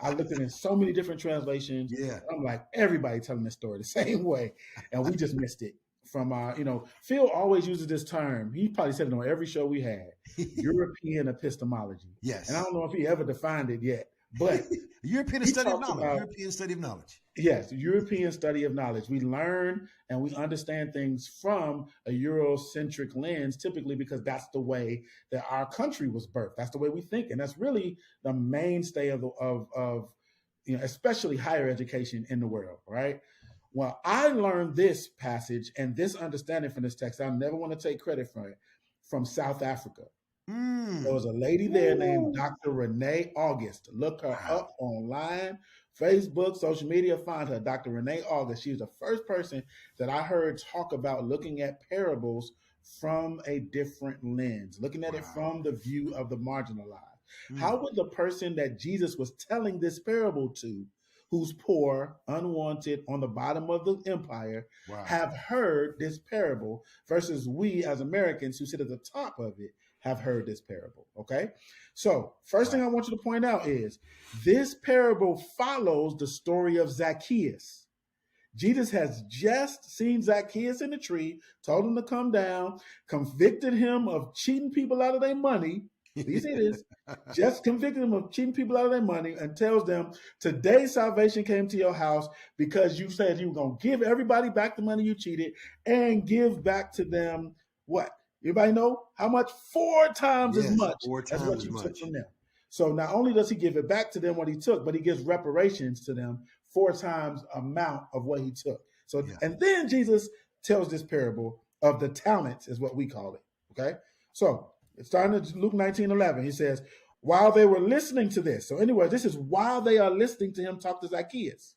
I looked at it in so many different translations. Yeah. I'm like, everybody telling this story the same way. And we just missed it from our, Phil always uses this term. He probably said it on every show we had, European epistemology. Yes. And I don't know if he ever defined it yet, but European study of knowledge. European study of knowledge. Yes, European study of knowledge. We learn and we understand things from a Eurocentric lens, typically because that's the way that our country was birthed. That's the way we think, and that's really the mainstay of especially higher education in the world, right? Well, I learned this passage and this understanding from this text. I never want to take credit for it, from South Africa. There was a lady there named Dr. Renee August. Look her up online, Facebook, social media, find her, Dr. Renee August. She was the first person that I heard talk about looking at parables from a different lens, looking at it from the view of the marginalized. How would the person that Jesus was telling this parable to, who's poor, unwanted, on the bottom of the empire, have heard this parable versus we as Americans who sit at the top of it have heard this parable, okay? So first thing I want you to point out is this parable follows the story of Zacchaeus. Jesus has just seen Zacchaeus in the tree, told him to come down, convicted him of cheating people out of their money. You see this? Just convicted him of cheating people out of their money and tells them, today salvation came to your house because you said you were going to give everybody back the money you cheated and give back to them what? Everybody know how much? 4 times as much as what you took from them. So not only does he give it back to them what he took, but he gives reparations to them 4 times amount of what he took. So, and then Jesus tells this parable of the talents, is what we call it. Okay. So it's starting at Luke 19:11. He says, while they were listening to this. So anyway, this is while they are listening to him talk to Zacchaeus.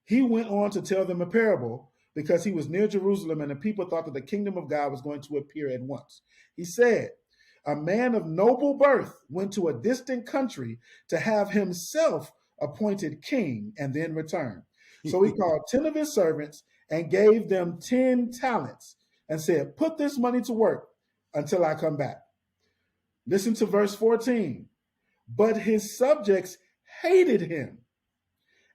He went on to tell them a parable, because he was near Jerusalem and the people thought that the kingdom of God was going to appear at once. He said, a man of noble birth went to a distant country to have himself appointed king and then return. So he called 10 of his servants and gave them 10 talents and said, put this money to work until I come back. Listen to verse 14. But his subjects hated him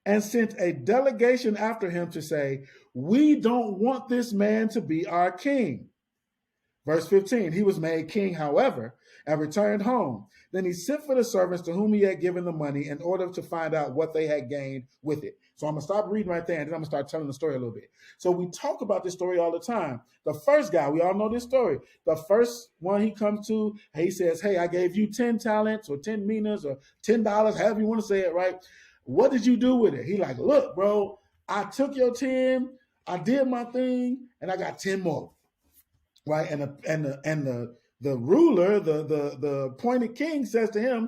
and sent a delegation after him to say, we don't want this man to be our king. Verse 15, he was made king, however, and returned home. Then he sent for the servants to whom he had given the money in order to find out what they had gained with it. So I'm going to stop reading right there, and then I'm going to start telling the story a little bit. So we talk about this story all the time. The first guy, we all know this story. The first one he comes to, he says, hey, I gave you 10 talents or 10 minas or $10, however you want to say it, right? What did you do with it? He like, look, bro, I took your 10, I did my thing, and I got 10 more, right? And the ruler, the appointed king says to him,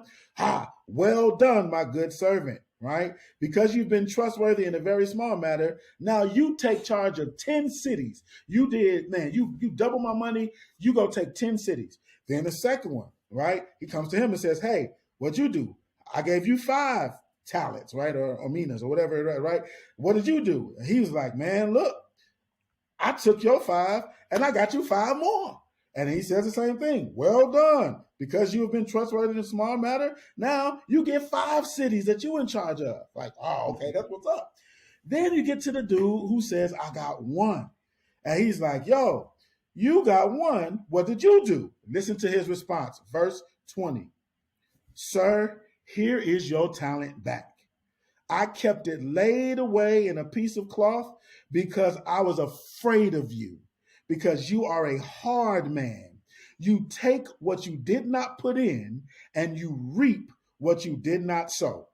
well done, my good servant, right? Because you've been trustworthy in a very small matter, now you take charge of 10 cities. You did, man, you double my money, you go take 10 cities. Then the second one, right? He comes to him and says, hey, what'd you do? I gave you 5 talents, right? Or minas or whatever, right? What did you do? And he was like, man, look, I took your 5 and I got you 5 more. And he says the same thing. Well done. Because you have been trustworthy in a small matter, now you get 5 cities that you're in charge of. Like, oh, okay, that's what's up. Then you get to the dude who says, I got 1. And he's like, yo, you got 1. What did you do? Listen to his response. Verse 20. Sir, here is your talent back. I kept it laid away in a piece of cloth because I was afraid of you, because you are a hard man. You take what you did not put in and you reap what you did not sow.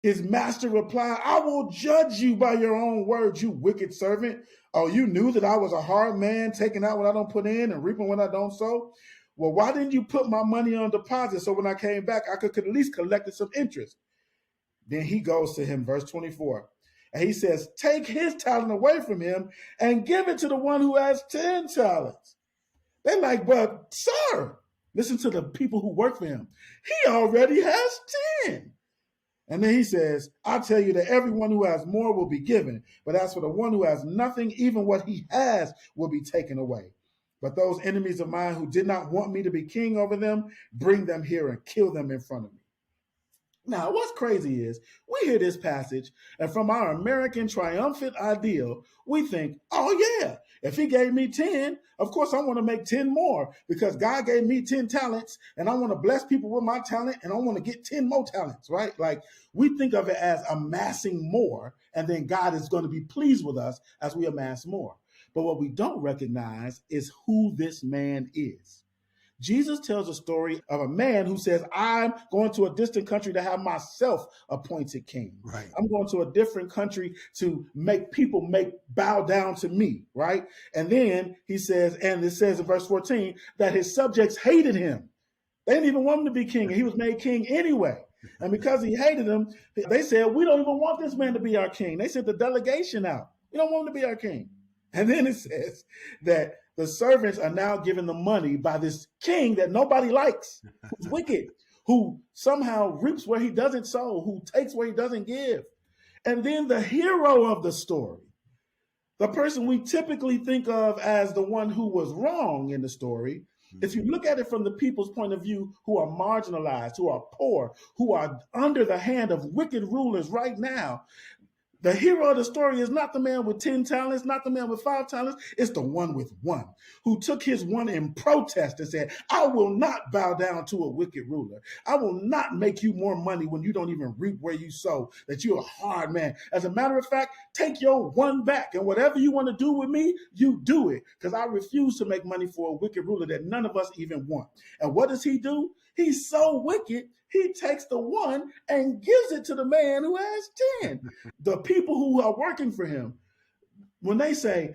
His master replied, I will judge you by your own words, you wicked servant. Oh, you knew that I was a hard man, taking out what I don't put in and reaping what I don't sow? Well, why didn't you put my money on deposit so when I came back, I could at least collect some interest? Then he goes to him, verse 24, and he says, take his talent away from him and give it to the one who has 10 talents. They're like, but sir, listen to the people who work for him. He already has 10. And then he says, I tell you that everyone who has more will be given, but as for the one who has nothing, even what he has will be taken away. But those enemies of mine who did not want me to be king over them, bring them here and kill them in front of me. Now, what's crazy is we hear this passage, and from our American triumphant ideal, we think, oh, yeah, if he gave me 10, of course I want to make 10 more because God gave me 10 talents, and I want to bless people with my talent, and I want to get 10 more talents, right? Like, we think of it as amassing more, and then God is going to be pleased with us as we amass more. But what we don't recognize is who this man is. Jesus tells a story of a man who says, I'm going to a distant country to have myself appointed king. Right. I'm going to a different country to make people bow down to me, right? And then he says, and it says in verse 14, that his subjects hated him. They didn't even want him to be king, and he was made king anyway. And because he hated them, they said, we don't even want this man to be our king. They sent the delegation out. We don't want him to be our king. And then it says that the servants are now given the money by this king that nobody likes, who's wicked, who somehow reaps where he doesn't sow, who takes where he doesn't give. And then the hero of the story, the person we typically think of as the one who was wrong in the story, if you look at it from the people's point of view who are marginalized, who are poor, who are under the hand of wicked rulers right now, the hero of the story is not the man with 10 talents, not the man with 5 talents. It's the one with 1 who took his 1 in protest and said, I will not bow down to a wicked ruler. I will not make you more money when you don't even reap where you sow, that you're a hard man. As a matter of fact, take your 1 back, and whatever you want to do with me, you do it, because I refuse to make money for a wicked ruler that none of us even want. And what does he do? He's so wicked, he takes the 1 and gives it to the man who has 10. The people who are working for him, when they say,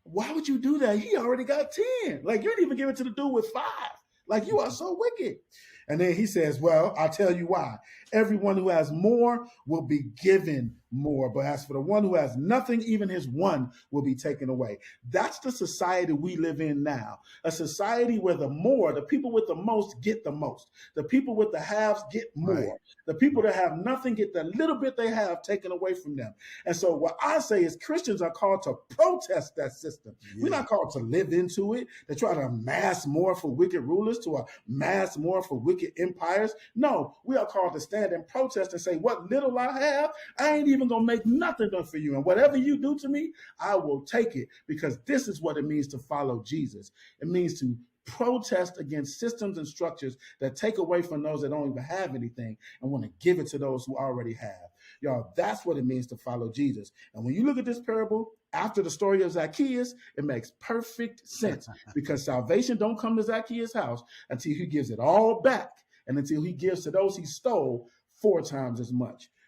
why would you do that? He already got 10. Like, you didn't even give it to the dude with 5. Like, you are so wicked. And then he says, well, I'll tell you why. Everyone who has more will be given more. But as for the one who has nothing, even his 1 will be taken away. That's the society we live in now. A society where the people with the most get the most. The people with the haves get more. Right. The people that have nothing get the little bit they have taken away from them. And so what I say is Christians are called to protest that system. Yeah. We're not called to live into it, to try to amass more for wicked rulers, to amass more for wicked empires. No, we are called to stand and protest and say, what little I have, I ain't even gonna make nothing done for you. And whatever you do to me, I will take it, because this is what it means to follow Jesus. It means to protest against systems and structures that take away from those that don't even have anything and want to give it to those who already have. Y'all, that's what it means to follow Jesus. And when you look at this parable, after the story of Zacchaeus, it makes perfect sense, because salvation don't come to Zacchaeus' house until he gives it all back, and until he gives to those he stole 4 times as much.